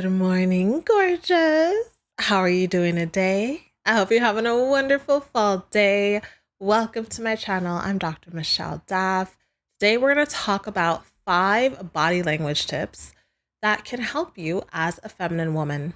Good morning, gorgeous. How are you doing today? I hope you're having a wonderful fall day. Welcome to my channel. I'm Dr. Michelle Daff. Today, we're going to talk about 5 body language tips that can help you as a feminine woman.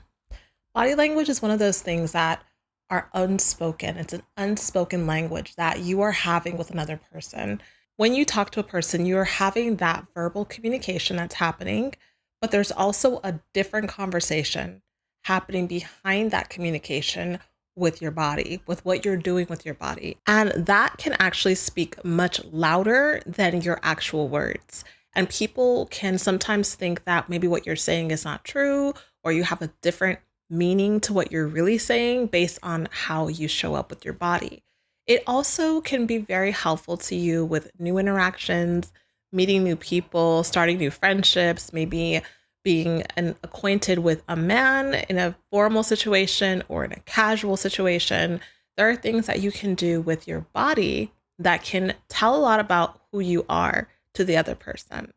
Body language is one of those things that are unspoken. It's an unspoken language that you are having with another person. When you talk to a person, you're having that verbal communication that's happening, but there's also a different conversation happening behind that communication with your body, with what you're doing with your body. And that can actually speak much louder than your actual words. And people can sometimes think that maybe what you're saying is not true, or you have a different meaning to what you're really saying based on how you show up with your body. It also can be very helpful to you with new interactions, meeting new people, starting new friendships, maybe being acquainted with a man in a formal situation or in a casual situation. There are things that you can do with your body that can tell a lot about who you are to the other person.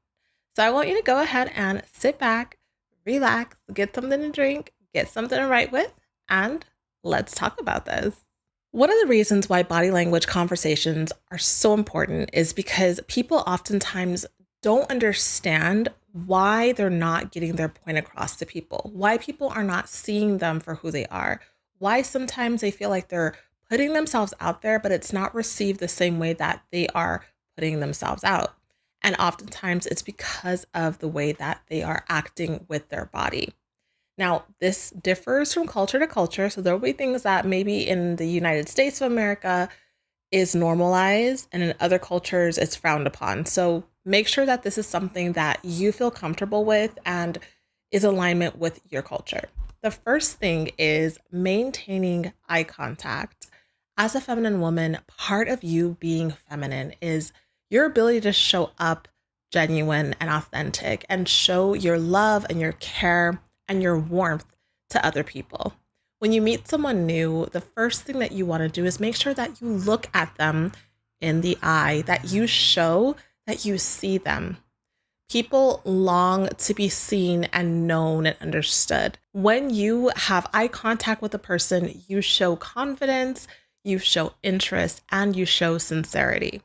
So I want you to go ahead and sit back, relax, get something to drink, get something to write with, and let's talk about this. One of the reasons why body language conversations are so important is because people oftentimes don't understand why they're not getting their point across to people, why people are not seeing them for who they are, why sometimes they feel like they're putting themselves out there, but it's not received the same way that they are putting themselves out. And oftentimes it's because of the way that they are acting with their body. Now, this differs from culture to culture. So there will be things that maybe in the United States of America is normalized, and in other cultures it's frowned upon. So make sure that this is something that you feel comfortable with and is alignment with your culture. The first thing is maintaining eye contact. As a feminine woman, part of you being feminine is your ability to show up genuine and authentic and show your love and your care and your warmth to other people. When you meet someone new, the first thing that you want to do is make sure that you look at them in the eye, that you show that you see them. People long to be seen and known and understood. When you have eye contact with a person, you show confidence, you show interest, and you show sincerity.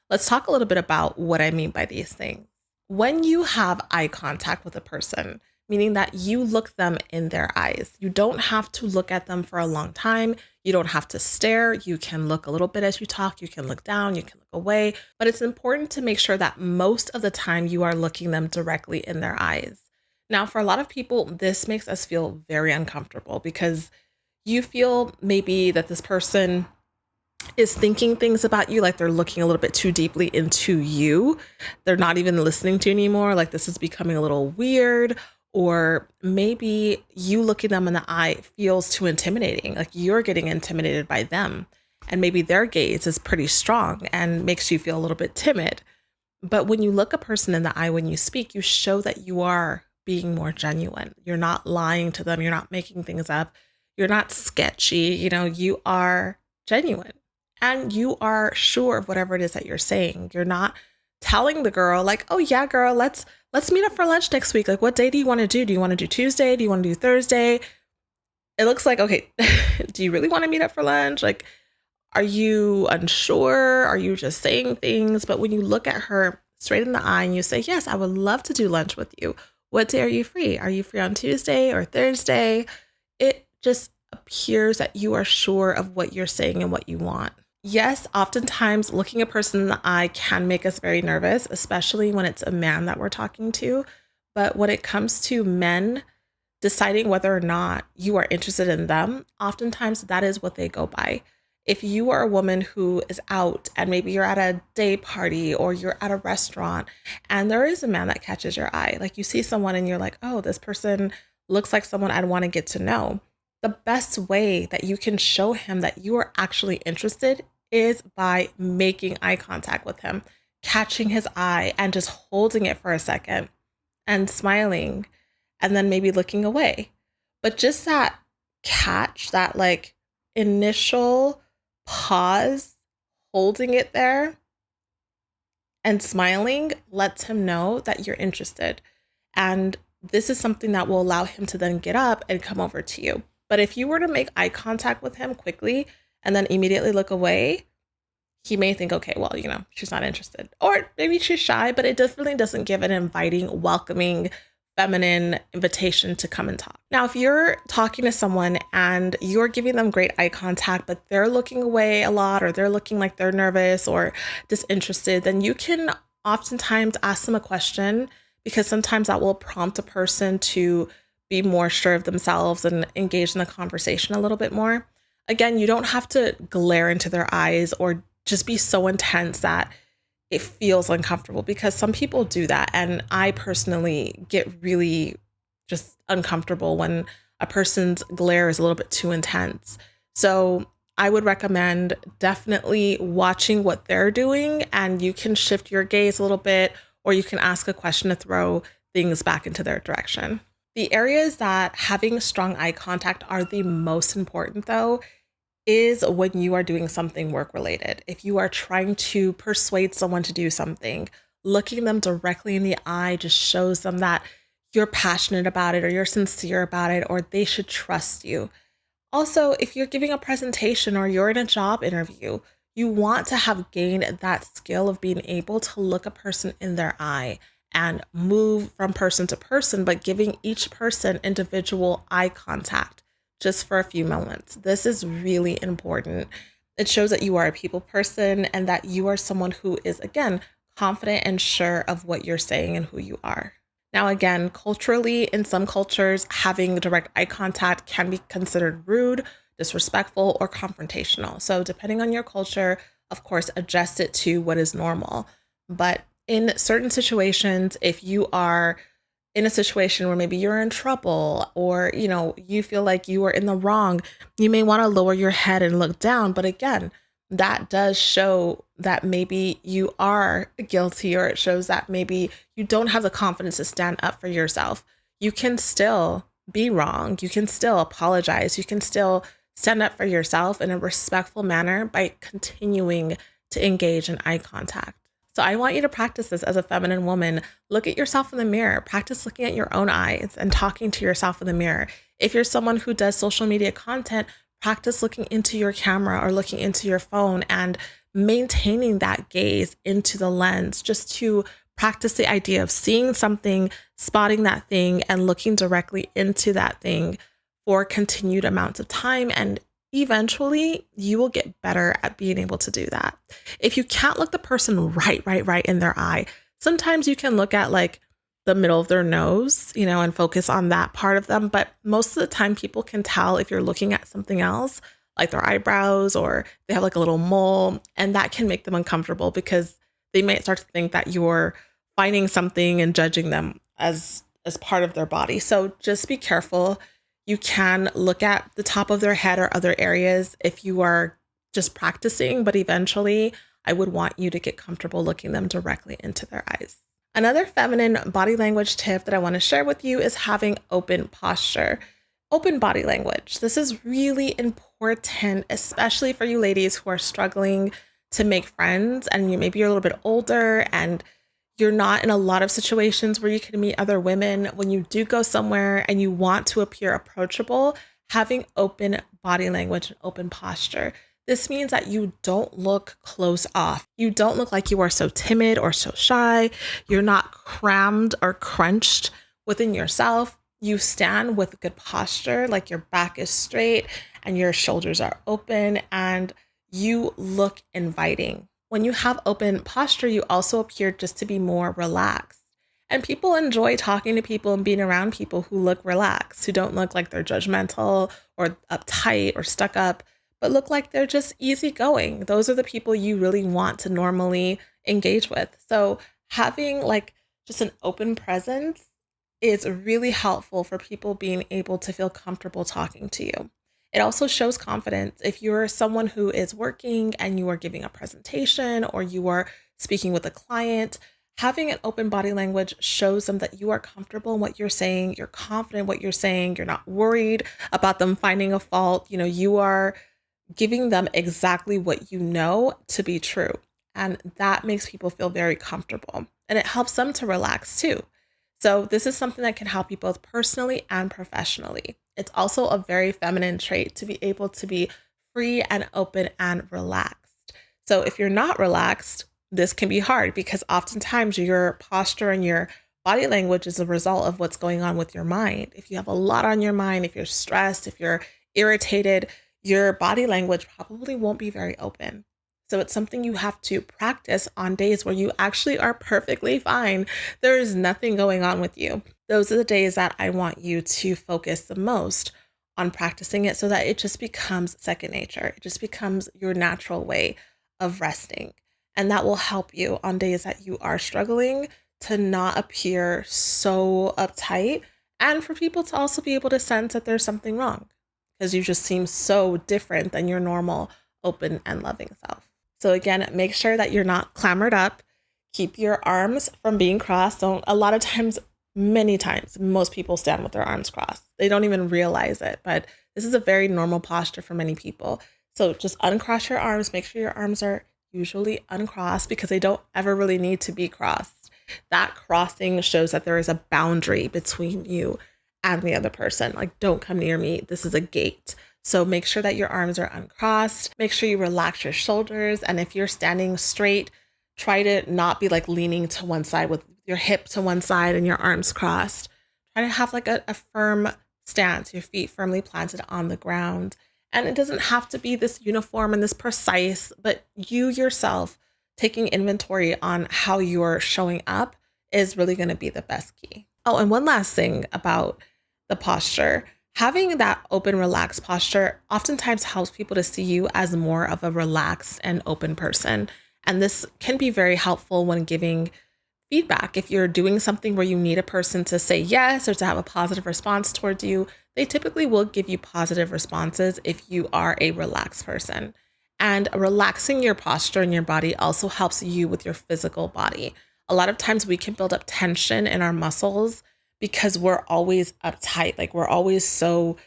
Let's talk a little bit about what I mean by these things. When you have eye contact with a person, meaning that you look them in their eyes, you don't have to look at them for a long time. You don't have to stare. You can look a little bit as you talk. You can look down, you can look away, but it's important to make sure that most of the time you are looking them directly in their eyes. Now, for a lot of people, this makes us feel very uncomfortable because you feel maybe that this person is thinking things about you, like they're looking a little bit too deeply into you. They're not even listening to you anymore. Like this is becoming a little weird, or maybe you looking them in the eye feels too intimidating. Like you're getting intimidated by them. And maybe their gaze is pretty strong and makes you feel a little bit timid. But when you look a person in the eye when you speak, you show that you are being more genuine. You're not lying to them. You're not making things up. You're not sketchy. You are genuine and you are sure of whatever it is that you're saying. You're not telling the girl like, "Oh yeah, girl, let's meet up for lunch next week. Like, what day do you want to do? Do you want to do Tuesday? Do you want to do Thursday?" It looks like, okay, do you really want to meet up for lunch? Like, are you unsure? Are you just saying things? But when you look at her straight in the eye and you say, "Yes, I would love to do lunch with you. What day are you free? Are you free on Tuesday or Thursday?" It just appears that you are sure of what you're saying and what you want. Yes, oftentimes looking a person in the eye can make us very nervous, especially when it's a man that we're talking to. But when it comes to men deciding whether or not you are interested in them, oftentimes that is what they go by. If you are a woman who is out and maybe you're at a day party or you're at a restaurant and there is a man that catches your eye, like you see someone and you're like, "Oh, this person looks like someone I'd want to get to know." The best way that you can show him that you are actually interested is by making eye contact with him, catching his eye and just holding it for a second and smiling and then maybe looking away. But just that catch, that like initial pause, holding it there and smiling lets him know that you're interested. And this is something that will allow him to then get up and come over to you. But if you were to make eye contact with him quickly and then immediately look away, he may think, okay, well, she's not interested. Or maybe she's shy, but it definitely doesn't give an inviting, welcoming, feminine invitation to come and talk. Now, if you're talking to someone and you're giving them great eye contact, but they're looking away a lot, or they're looking like they're nervous or disinterested, then you can oftentimes ask them a question, because sometimes that will prompt a person to be more sure of themselves and engage in the conversation a little bit more. Again, you don't have to glare into their eyes or just be so intense that it feels uncomfortable, because some people do that. And I personally get really just uncomfortable when a person's glare is a little bit too intense. So I would recommend definitely watching what they're doing, and you can shift your gaze a little bit, or you can ask a question to throw things back into their direction. The areas that having strong eye contact are the most important, though, is when you are doing something work related. If you are trying to persuade someone to do something, looking them directly in the eye just shows them that you're passionate about it, or you're sincere about it, or they should trust you. Also, if you're giving a presentation or you're in a job interview, you want to have gained that skill of being able to look a person in their eye and move from person to person, but giving each person individual eye contact just for a few moments. This is really important. It shows that you are a people person and that you are someone who is, again, confident and sure of what you're saying and who you are. Now, again, culturally, in some cultures, having direct eye contact can be considered rude, disrespectful, or confrontational. So depending on your culture, of course, adjust it to what is normal. But in certain situations, if you are in a situation where maybe you're in trouble, or you feel like you are in the wrong, you may want to lower your head and look down. But again, that does show that maybe you are guilty, or it shows that maybe you don't have the confidence to stand up for yourself. You can still be wrong. You can still apologize. You can still stand up for yourself in a respectful manner by continuing to engage in eye contact. So I want you to practice this as a feminine woman. Look at yourself in the mirror. Practice looking at your own eyes and talking to yourself in the mirror. If you're someone who does social media content, practice looking into your camera or looking into your phone and maintaining that gaze into the lens, just to practice the idea of seeing something, spotting that thing, and looking directly into that thing for continued amounts of time. And eventually you will get better at being able to do that. If you can't look the person right in their eye, sometimes you can look at like the middle of their nose, and focus on that part of them. But most of the time people can tell if you're looking at something else, like their eyebrows, or they have like a little mole, and that can make them uncomfortable because they might start to think that you're finding something and judging them as part of their body. So just be careful. You can look at the top of their head or other areas if you are just practicing, but eventually I would want you to get comfortable looking them directly into their eyes. Another feminine body language tip that I want to share with you is having open posture, open body language. This is really important, especially for you ladies who are struggling to make friends, and maybe you're a little bit older and you're not in a lot of situations where you can meet other women. When you do go somewhere and you want to appear approachable, having open body language and open posture. This means that you don't look close off. You don't look like you are so timid or so shy. You're not crammed or crunched within yourself. You stand with good posture, like your back is straight and your shoulders are open, and you look inviting. When you have open posture, you also appear just to be more relaxed. And people enjoy talking to people and being around people who look relaxed, who don't look like they're judgmental or uptight or stuck up, but look like they're just easygoing. Those are the people you really want to normally engage with. So having like just an open presence is really helpful for people being able to feel comfortable talking to you. It also shows confidence. If you're someone who is working and you are giving a presentation or you are speaking with a client, having an open body language shows them that you are comfortable in what you're saying, you're confident in what you're saying, you're not worried about them finding a fault. You are giving them exactly what you know to be true. And that makes people feel very comfortable. And it helps them to relax too. So this is something that can help you both personally and professionally. It's also a very feminine trait to be able to be free and open and relaxed. So if you're not relaxed, this can be hard because oftentimes your posture and your body language is a result of what's going on with your mind. If you have a lot on your mind, if you're stressed, if you're irritated, your body language probably won't be very open. So it's something you have to practice on days where you actually are perfectly fine. There is nothing going on with you. Those are the days that I want you to focus the most on practicing it so that it just becomes second nature. It just becomes your natural way of resting. And that will help you on days that you are struggling to not appear so uptight and for people to also be able to sense that there's something wrong because you just seem so different than your normal, open, and loving self. So again, make sure that you're not clamored up. Keep your arms from being crossed. A lot of times, many times, most people stand with their arms crossed. They don't even realize it, but this is a very normal posture for many people. So just uncross your arms. Make sure your arms are usually uncrossed because they don't ever really need to be crossed. That crossing shows that there is a boundary between you and the other person. Like, don't come near me. This is a gate. So make sure that your arms are uncrossed. Make sure you relax your shoulders. And if you're standing straight, try to not be like leaning to one side with your hip to one side and your arms crossed. Try to have like a firm stance, your feet firmly planted on the ground. And it doesn't have to be this uniform and this precise, but you yourself taking inventory on how you're showing up is really going to be the best key. Oh, and one last thing about the posture. Having that open, relaxed posture oftentimes helps people to see you as more of a relaxed and open person. And this can be very helpful when giving feedback. If you're doing something where you need a person to say yes or to have a positive response towards you, they typically will give you positive responses if you are a relaxed person. And relaxing your posture and your body also helps you with your physical body. A lot of times we can build up tension in our muscles because we're always uptight. Like we're always so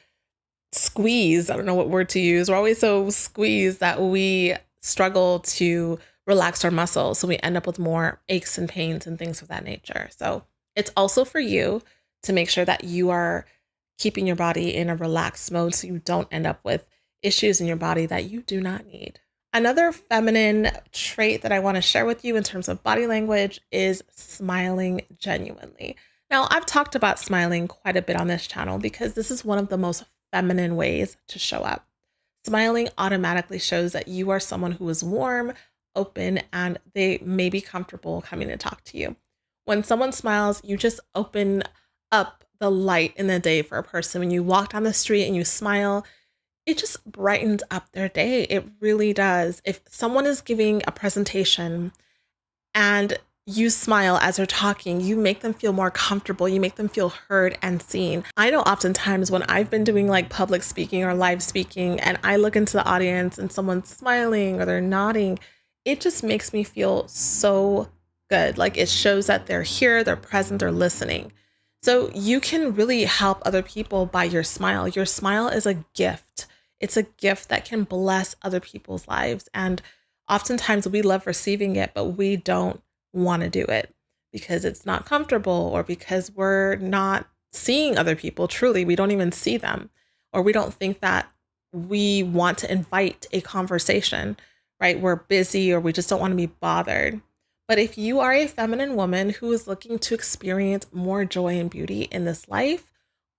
squeezed. I don't know what word to use. We're always so squeezed that we struggle to relax our muscles. So we end up with more aches and pains and things of that nature. So it's also for you to make sure that you are keeping your body in a relaxed mode so you don't end up with issues in your body that you do not need. Another feminine trait that I want to share with you in terms of body language is smiling genuinely. Now, I've talked about smiling quite a bit on this channel because this is one of the most feminine ways to show up. Smiling automatically shows that you are someone who is warm, open, and they may be comfortable coming to talk to you. When someone smiles, you just open up the light in the day for a person. When you walk down the street and you smile, it just brightens up their day. It really does. If someone is giving a presentation and you smile as they're talking, you make them feel more comfortable. You make them feel heard and seen. I know oftentimes when I've been doing like public speaking or live speaking and I look into the audience and someone's smiling or they're nodding, it just makes me feel so good. Like it shows that they're here, they're present, they're listening. So you can really help other people by your smile. Your smile is a gift. It's a gift that can bless other people's lives. And oftentimes we love receiving it, but we don't want to do it because it's not comfortable or because we're not seeing other people truly. We don't even see them, or we don't think that we want to invite a conversation, right? We're busy or we just don't want to be bothered. But if you are a feminine woman who is looking to experience more joy and beauty in this life,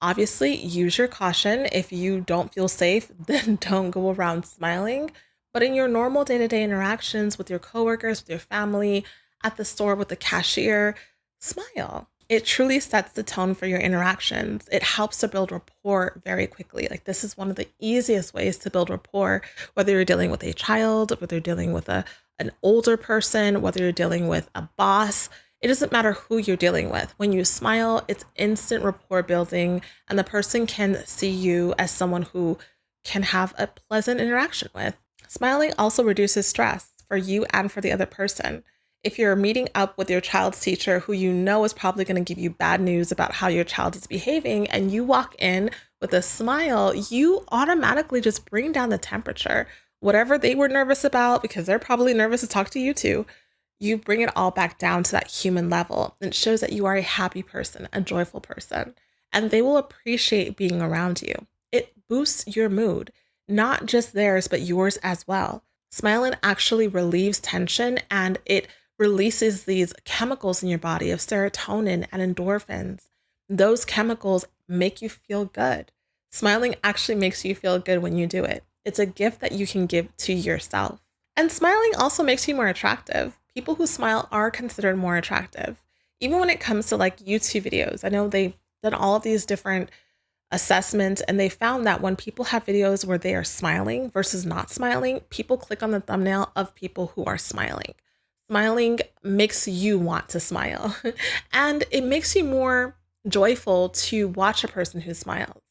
obviously use your caution. If you don't feel safe, then don't go around smiling. But in your normal day-to-day interactions with your coworkers, with your family, at the store with the cashier, smile. It truly sets the tone for your interactions. It helps to build rapport very quickly. Like this is one of the easiest ways to build rapport, whether you're dealing with a child, whether you're dealing with an older person, whether you're dealing with a boss. It doesn't matter who you're dealing with. When you smile, it's instant rapport building, and the person can see you as someone who can have a pleasant interaction with. Smiling also reduces stress for you and for the other person. If you're meeting up with your child's teacher who you know is probably going to give you bad news about how your child is behaving, and you walk in with a smile, you automatically just bring down the temperature. Whatever they were nervous about, because they're probably nervous to talk to you too, you bring it all back down to that human level. It shows that you are a happy person, a joyful person, and they will appreciate being around you. It boosts your mood, not just theirs, but yours as well. Smiling actually relieves tension and it releases these chemicals in your body of serotonin and endorphins. Those chemicals make you feel good. Smiling actually makes you feel good when you do it. It's a gift that you can give to yourself. And smiling also makes you more attractive. People who smile are considered more attractive. Even when it comes to like YouTube videos, I know they've done all of these different assessments and they found that when people have videos where they are smiling versus not smiling, people click on the thumbnail of people who are smiling. Smiling makes you want to smile and it makes you more joyful to watch a person who smiles.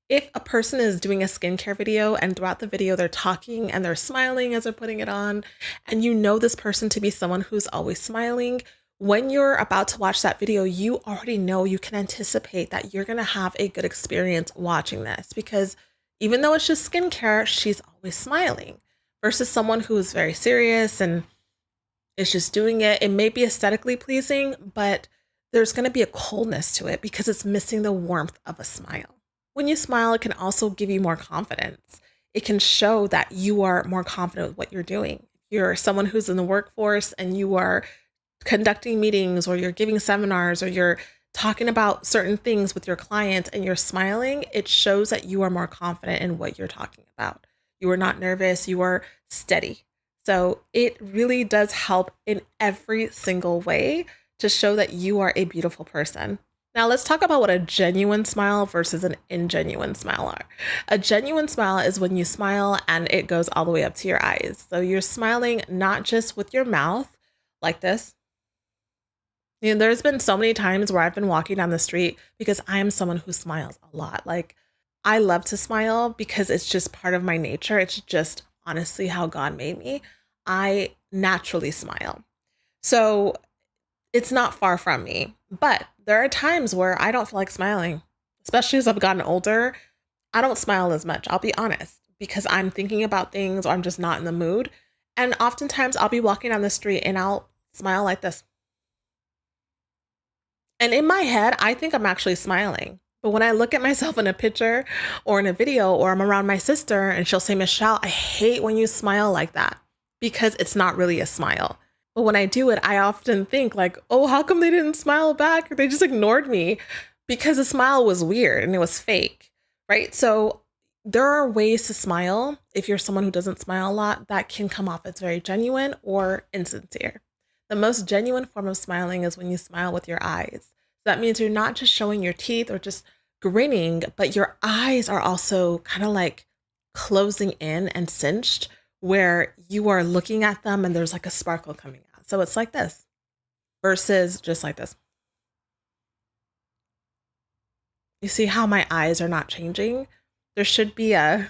If a person is doing a skincare video and throughout the video they're talking and they're smiling as they're putting it on, and you know this person to be someone who's always smiling, when you're about to watch that video, you already know, you can anticipate that you're going to have a good experience watching this because even though it's just skincare, she's always smiling versus someone who is very serious and is just doing it. It may be aesthetically pleasing, but there's going to be a coldness to it because it's missing the warmth of a smile. When you smile, it can also give you more confidence. It can show that you are more confident with what you're doing. You're someone who's in the workforce and you are conducting meetings or you're giving seminars or you're talking about certain things with your clients and you're smiling, it shows that you are more confident in what you're talking about. You are not nervous, you are steady. So it really does help in every single way to show that you are a beautiful person. Now let's talk about what a genuine smile versus an ingenuine smile are. A genuine smile is when you smile and it goes all the way up to your eyes. So you're smiling not just with your mouth like this. You know, there's been so many times where I've been walking down the street because I am someone who smiles a lot. Like I love to smile because it's just part of my nature. It's just honestly how God made me. I naturally smile. So it's not far from me, but there are times where I don't feel like smiling, especially as I've gotten older. I don't smile as much, I'll be honest, because I'm thinking about things or I'm just not in the mood. And oftentimes I'll be walking down the street and I'll smile like this. And in my head, I think I'm actually smiling. But when I look at myself in a picture or in a video or I'm around my sister and she'll say, Michelle, I hate when you smile like that because it's not really a smile. But when I do it, I often think like, oh, how come they didn't smile back? Or they just ignored me because the smile was weird and it was fake, right? So there are ways to smile if you're someone who doesn't smile a lot that can come off as very genuine or insincere. The most genuine form of smiling is when you smile with your eyes. So that means you're not just showing your teeth or just grinning, but your eyes are also kind of like closing in and cinched where you are looking at them and there's like a sparkle coming out. So it's like this versus just like this. You see how my eyes are not changing? There should be a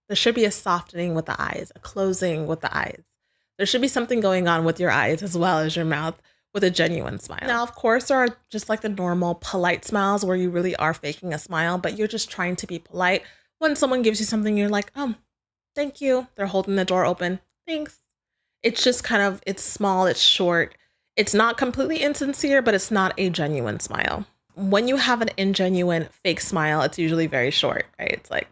softening with the eyes, a closing with the eyes. There should be something going on with your eyes as well as your mouth with a genuine smile. Now, of course, there are just like the normal polite smiles where you really are faking a smile, but you're just trying to be polite. When someone gives you something, you're like, oh, thank you. They're holding the door open. Thanks. It's just kind of, it's small, it's short. It's not completely insincere, but it's not a genuine smile. When you have an ingenuine fake smile, it's usually very short, right? It's like,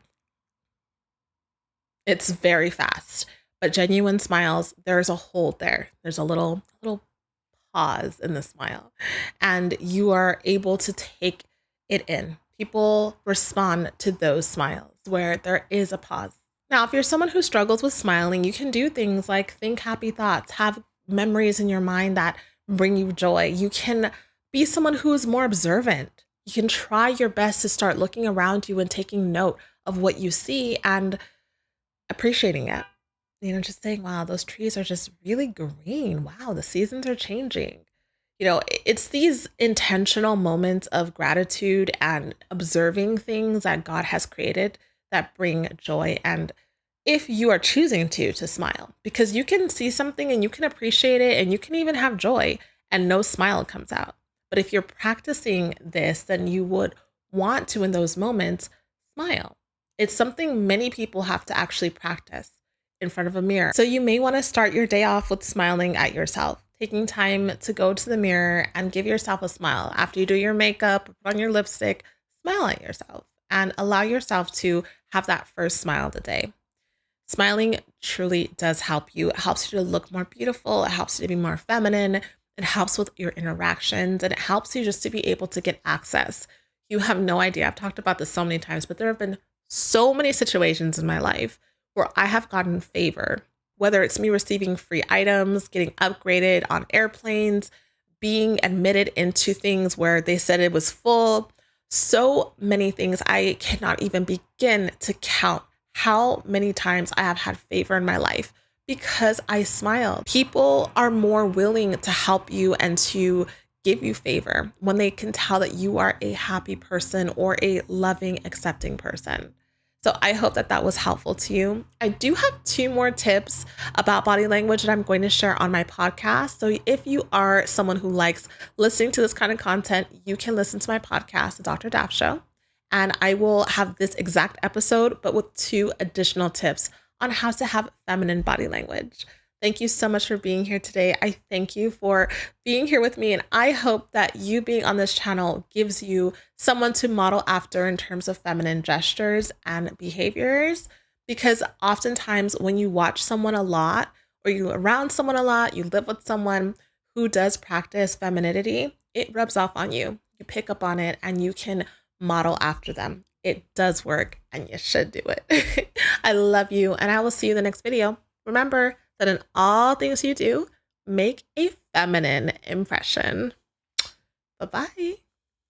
it's very fast. But genuine smiles, there's a hold there. There's a little pause in the smile. And you are able to take it in. People respond to those smiles where there is a pause. Now, if you're someone who struggles with smiling, you can do things like think happy thoughts, have memories in your mind that bring you joy. You can be someone who is more observant. You can try your best to start looking around you and taking note of what you see and appreciating it. You know, just saying, wow, those trees are just really green. Wow, the seasons are changing. You know, it's these intentional moments of gratitude and observing things that God has created that bring joy. And if you are choosing to smile, because you can see something and you can appreciate it and you can even have joy and no smile comes out. But if you're practicing this, then you would want to, in those moments, smile. It's something many people have to actually practice in front of a mirror. So you may want to start your day off with smiling at yourself. taking time to go to the mirror and give yourself a smile. After you do your makeup, put on your lipstick, smile at yourself and allow yourself to have that first smile of the day. Smiling truly does help you. It helps you to look more beautiful. It helps you to be more feminine. It helps with your interactions and it helps you just to be able to get access. You have no idea. I've talked about this so many times, but there have been so many situations in my life where I have gotten favor, whether it's me receiving free items, getting upgraded on airplanes, being admitted into things where they said it was full. So many things I cannot even begin to count how many times I have had favor in my life because I smile. People are more willing to help you and to give you favor when they can tell that you are a happy person or a loving, accepting person. So I hope that that was helpful to you. I do have 2 more tips about body language that I'm going to share on my podcast. So if you are someone who likes listening to this kind of content, you can listen to my podcast, The Dr. Daf Show. And I will have this exact episode, but with 2 additional tips on how to have feminine body language. Thank you so much for being here today. I thank you for being here with me. And I hope that you being on this channel gives you someone to model after in terms of feminine gestures and behaviors. Because oftentimes when you watch someone a lot, or you're around someone a lot, you live with someone who does practice femininity, it rubs off on you. You pick up on it and you can model after them. It does work and you should do it. I love you and I will see you in the next video. Remember that in all things you do, make a feminine impression. Bye-bye.